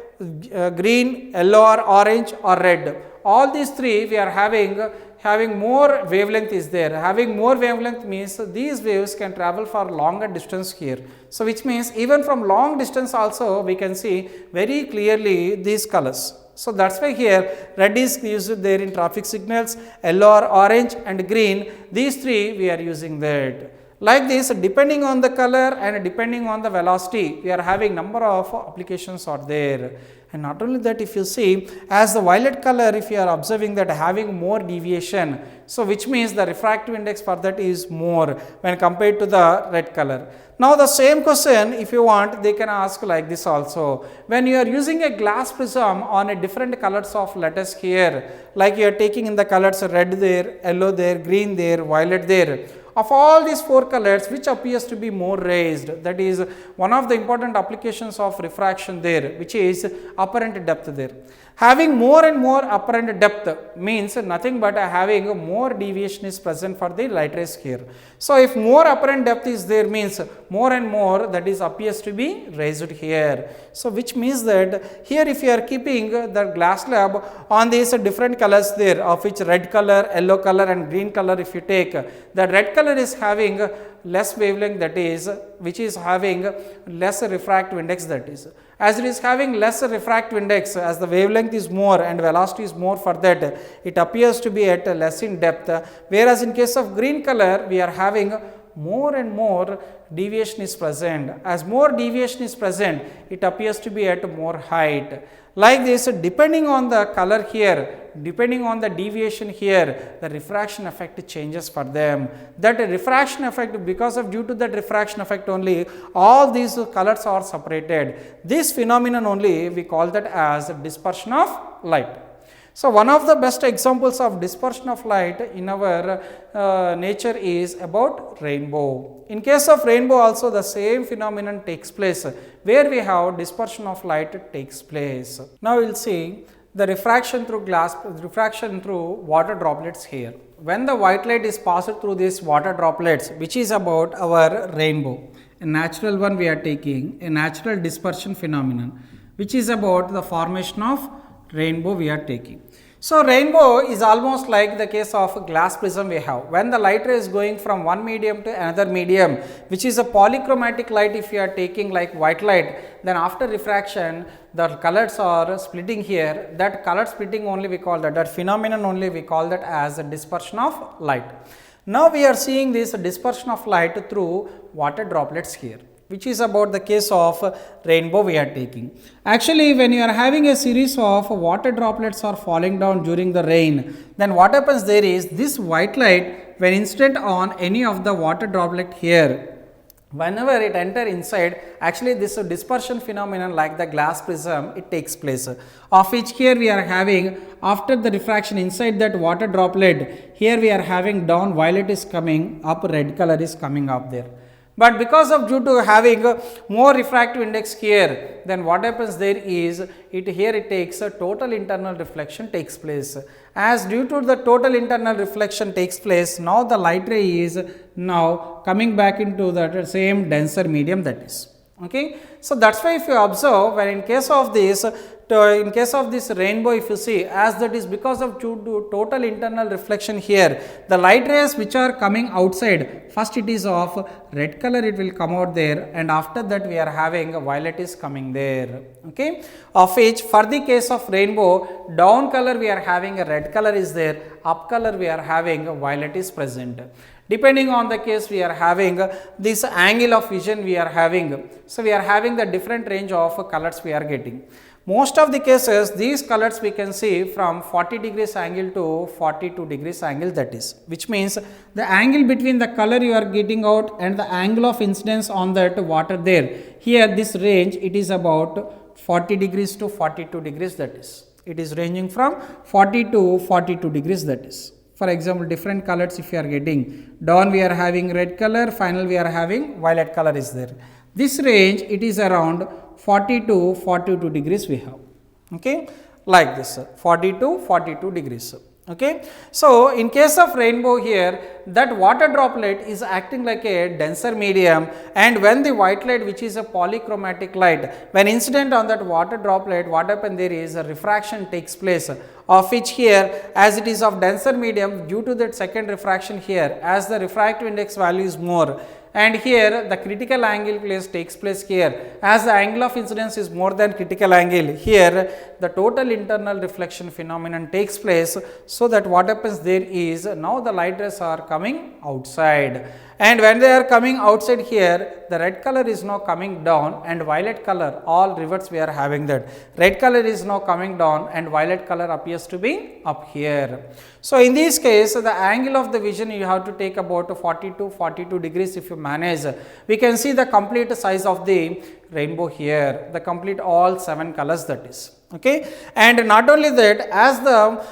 green, yellow or orange or red. All these three we are having more wavelength is there. Having more wavelength means these waves can travel for longer distance here. So, which means even from long distance also we can see very clearly these colors. So, that is why here red is used there in traffic signals, yellow or orange and green, these three we are using that. Like this, depending on the color and depending on the velocity, we are having number of applications are there. And not only that, if you see as the violet color, if you are observing that having more deviation, so which means the refractive index for that is more when compared to the red color. Now, the same question if you want, they can ask like this also. When you are using a glass prism on a different colors of, let us here, like you are taking in the colors red there, yellow there, green there, violet there. Of all these four colors, which appears to be more raised, that is one of the important applications of refraction there, which is apparent depth there. Having more and more apparent depth means nothing but having more deviation is present for the light rays here. So, if more apparent depth is there means more and more that is appears to be raised here. So, which means that here if you are keeping the glass slab on these different colors there, of which red color, yellow color and green color, if you take, the red color is having less wavelength, that is which is having less refractive index, that is. As it is having less refractive index, as the wavelength is more and velocity is more, for that it appears to be at less in depth, whereas in case of green color we are having more and more deviation is present. As more deviation is present, it appears to be at more height. Like this, depending on the color here, depending on the deviation here, the refraction effect changes for them. That refraction effect, because of due to that refraction effect only, all these colors are separated. This phenomenon only we call that as dispersion of light. So, one of the best examples of dispersion of light in our nature is about rainbow. In case of rainbow also the same phenomenon takes place, where we have dispersion of light takes place. Now, we will see the refraction through refraction through water droplets here. When the white light is passed through these water droplets, which is about our rainbow, a natural one we are taking, a natural dispersion phenomenon, which is about the formation of rainbow we are taking. So, rainbow is almost like the case of glass prism we have. When the light ray is going from one medium to another medium, which is a polychromatic light, if you are taking like white light, then after refraction the colors are splitting here. That color splitting only we call that phenomenon only we call that as a dispersion of light. Now, we are seeing this dispersion of light through water droplets here, which is about the case of rainbow we are taking. Actually, when you are having a series of water droplets are falling down during the rain, then what happens there is this white light, when incident on any of the water droplet here, whenever it enter inside, actually this dispersion phenomenon like the glass prism, it takes place, of which here we are having after the refraction inside that water droplet, here we are having down violet is coming up, red color is coming up there. But because of due to having more refractive index here, then what happens there is it takes a total internal reflection takes place. As due to the total internal reflection takes place, now the light ray is now coming back into the same denser medium, that is. Okay. So, that is why if you observe, when in case of this rainbow, if you see, as that is because of total internal reflection here, the light rays which are coming outside, first it is of red color, it will come out there, and after that we are having violet is coming there. Okay. Of which for the case of rainbow, down color we are having a red color is there, up color we are having violet is present. Depending on the case, we are having this angle of vision we are having. So, we are having the different range of colors we are getting. Most of the cases, these colors we can see from 40 degrees angle to 42 degrees angle, that is, which means the angle between the color you are getting out and the angle of incidence on that water there. Here this range, it is about 40 degrees to 42 degrees, that is. It is ranging from 40 to 42 degrees, that is. For example, different colors if you are getting, down we are having red color, final we are having violet color is there. This range, it is around 40 to 42 degrees we have. Okay. like this 42 degrees. Okay. So, in case of rainbow here, that water droplet is acting like a denser medium, and when the white light, which is a polychromatic light, when incident on that water droplet, what happens there is a refraction takes place, of which here, as it is of denser medium, due to that second refraction here, as the refractive index value is more, and here the critical angle takes place here, as the angle of incidence is more than critical angle, here the total internal reflection phenomenon takes place. So, that what happens there is, now the light rays are coming outside, and when they are coming outside here, the red color is now coming down and violet color, all reverse we are having that. Red color is now coming down and violet color appears to be up here. So, in this case, the angle of the vision you have to take about 42 degrees if you manage. We can see the complete size of the rainbow here, the complete all 7 colors, that is. Okay. And not only that, as the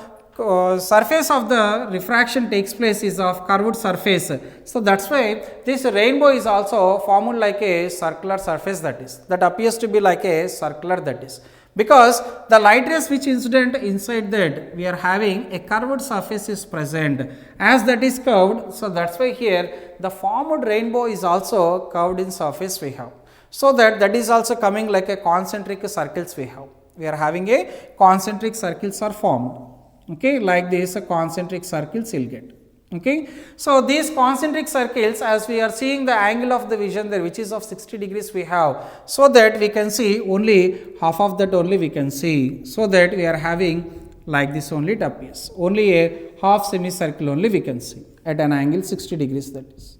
surface of the refraction takes place is of curved surface. So, that is why this rainbow is also formed like a circular surface, that is, that appears to be like a circular, that is, because the light rays which incident inside that, we are having a curved surface is present, as that is curved. So, that is why here the formed rainbow is also curved in surface we have. So, that is also coming like a concentric circles we have. We are having a concentric circles are formed. Okay, like this concentric circles you will get. Okay. So, these concentric circles, as we are seeing the angle of the vision there, which is of 60 degrees we have, so that we can see only half of that only we can see. So, that we are having like this only it appears, only a half semicircle only we can see at an angle 60 degrees, that is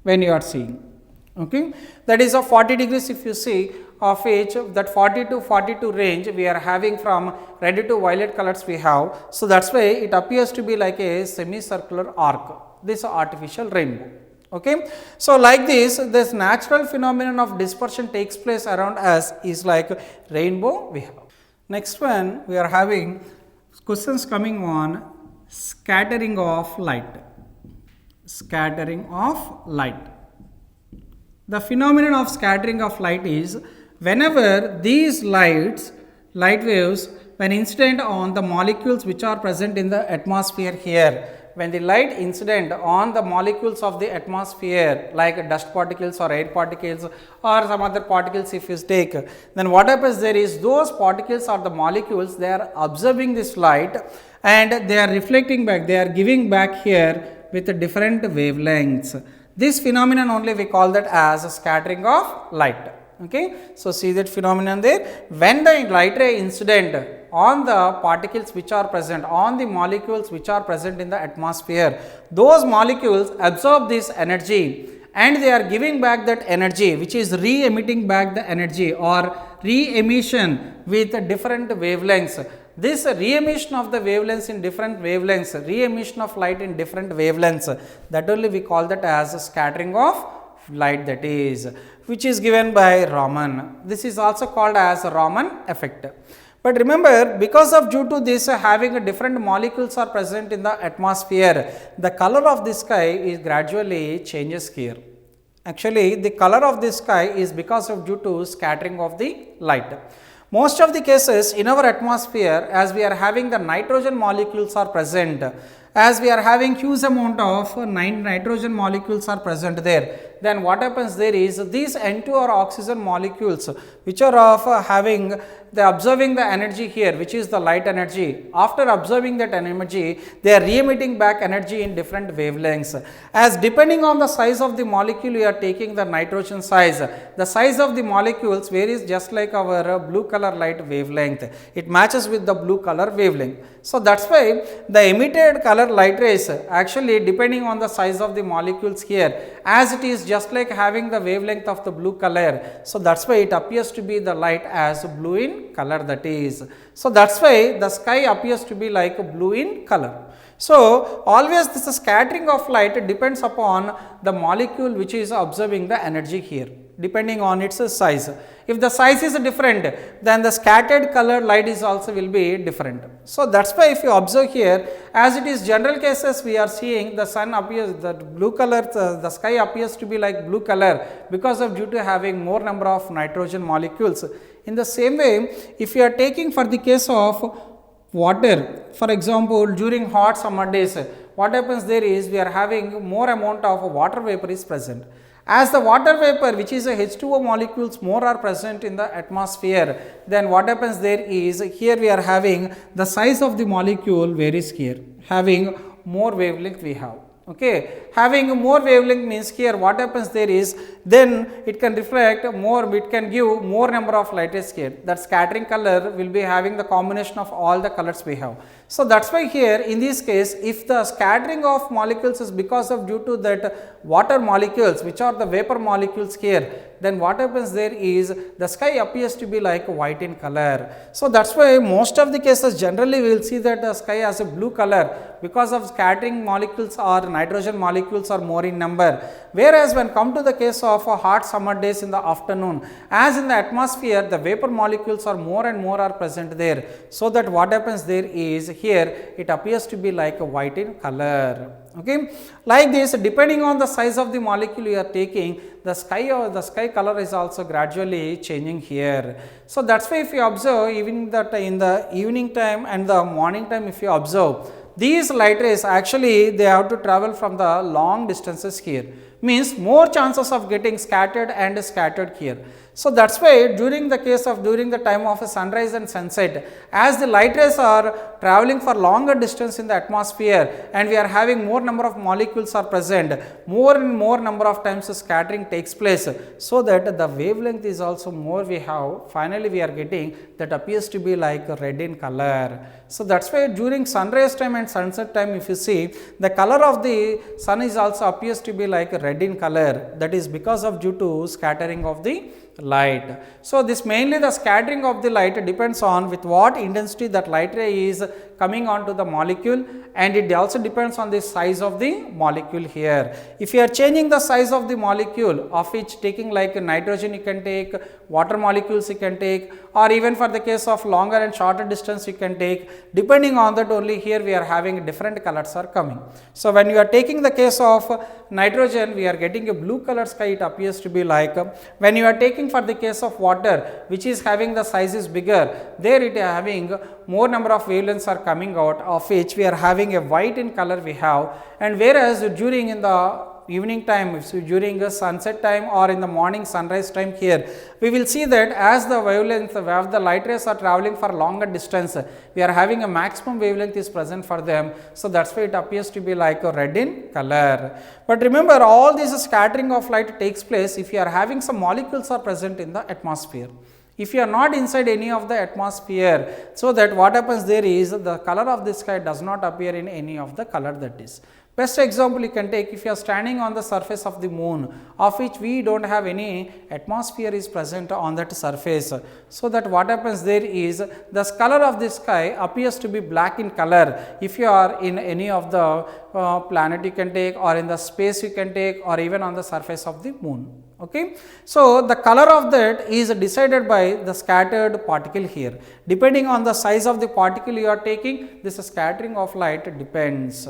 when you are seeing. Okay. That is of 40 degrees if you see, of which that 40 to 42 range we are having from red to violet colors we have. So, that is why it appears to be like a semicircular arc, this artificial rainbow. Okay. So, like this natural phenomenon of dispersion takes place around us is like rainbow we have. Next one, we are having questions coming on scattering of light. Scattering of light. The phenomenon of scattering of light is whenever these light waves, when incident on the molecules which are present in the atmosphere here, when the light incident on the molecules of the atmosphere like dust particles or air particles or some other particles if you take, then what happens there is, those particles or the molecules, they are observing this light and they are reflecting back, they are giving back here with different wavelengths. This phenomenon only we call that as scattering of light. Okay. So, see that phenomenon there, when the light ray incident on the particles which are present, on the molecules which are present in the atmosphere, those molecules absorb this energy and they are giving back that energy, which is re-emitting back the energy or re-emission with different wavelengths. This re-emission of the wavelengths in different wavelengths, re-emission of light in different wavelengths, that only we call that as scattering of light, that is, which is given by Raman. This is also called as Raman effect. But remember, because of due to this having a different molecules are present in the atmosphere, the color of the sky is gradually changes here. Actually, the color of the sky is because of due to scattering of the light. Most of the cases in our atmosphere, as we are having the nitrogen molecules are present, as we are having huge amount of nitrogen molecules are present there, then what happens there is, these N2 or oxygen molecules which are of having the observing the energy here, which is the light energy. After observing that energy, they are re-emitting back energy in different wavelengths. As depending on the size of the molecule, we are taking the nitrogen size. The size of the molecules varies just like our blue color light wavelength. It matches with the blue color wavelength. So, that is why the emitted color light rays actually depending on the size of the molecules here, as it is just like having the wavelength of the blue color. So, that is why it appears to be the light as blue in color, that is. So, that is why the sky appears to be like blue in color. So, always this scattering of light depends upon the molecule which is observing the energy here, depending on its size. If the size is different, then the scattered color light is also will be different. So, that is why if you observe here, as it is general cases, we are seeing the sun appears, the blue color, the sky appears to be like blue color because of due to having more number of nitrogen molecules. In the same way, if you are taking for the case of water, for example, during hot summer days, what happens there is we are having more amount of water vapor is present. As the water vapor, which is a H2O molecules, more are present in the atmosphere, then what happens there is here we are having the size of the molecule varies here, having more wavelength we have. Okay, having more wavelength means here what happens there is then it can reflect more, it can give more number of light rays here. That scattering color will be having the combination of all the colors we have. So that's why here in this case, if the scattering of molecules is because of due to that water molecules, which are the vapor molecules here, then what happens there is the sky appears to be like white in color. So that's why most of the cases generally we will see that the sky has a blue color because of scattering molecules or nitrogen molecules are more in number. Whereas when come to the case of hot summer days in the afternoon, as in the atmosphere the vapor molecules are more and more are present there. So that what happens there is here it appears to be like a white in color. Okay, like this, depending on the size of the molecule you are taking, the sky or the sky color is also gradually changing here. So that's why if you observe even that in the evening time and the morning time, if you observe these light rays, actually they have to travel from the long distances here, means more chances of getting scattered and scattered here. So that's why during the case of during the time of a sunrise and sunset, as the light rays are traveling for longer distance in the atmosphere and we are having more number of molecules are present, more and more number of times scattering takes place, so that the wavelength is also more we have, finally we are getting that appears to be like red in color. So that's why during sunrise time and sunset time, if you see the color of the sun is also appears to be like red in color, that is because of due to scattering of the light. So this mainly the scattering of the light depends on with what intensity that light ray is coming onto the molecule, and it also depends on the size of the molecule here. If you are changing the size of the molecule, of which taking like nitrogen you can take, water molecules you can take, or even for the case of longer and shorter distance you can take, depending on that only here we are having different colors are coming. So when you are taking the case of nitrogen, we are getting a blue color sky, it appears to be like. When you are taking for the case of water, which is having the size is bigger, there it is having more number of wavelengths are coming out, of which we are having a white in color we have. And whereas during in the evening time, so during a sunset time or in the morning sunrise time here, we will see that as the wavelength where the light rays are traveling for longer distance, we are having a maximum wavelength is present for them. So that's why it appears to be like a red in color. But remember, all this scattering of light takes place if you are having some molecules are present in the atmosphere. If you are not inside any of the atmosphere, so that what happens there is the color of the sky does not appear in any of the color that is. Best example you can take, if you are standing on the surface of the moon, of which we do not have any atmosphere is present on that surface. So that what happens there is the color of the sky appears to be black in color if you are in any of the planet you can take, or in the space you can take, or even on the surface of the moon. Okay. So the color of that is decided by the scattered particle here. Depending on the size of the particle you are taking, this scattering of light depends.